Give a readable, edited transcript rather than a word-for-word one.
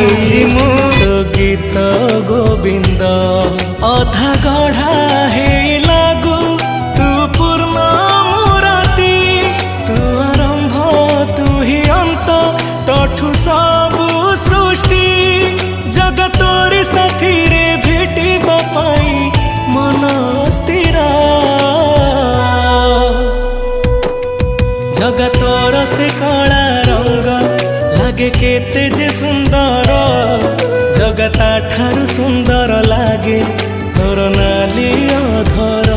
गाइजी मु तो गीत गोविंद अधा गढ़ा हे लागू तू पूर्ण मुराती तू आरंभ तू ही अंत तठु सबु सृष्टि जगतोरी साथी रे भेटी बापाई मन स्थिर जगतोर से कला रंग लागे केते जे सुंदर जगता ठारू सुंदर लागे तोर नाली अधर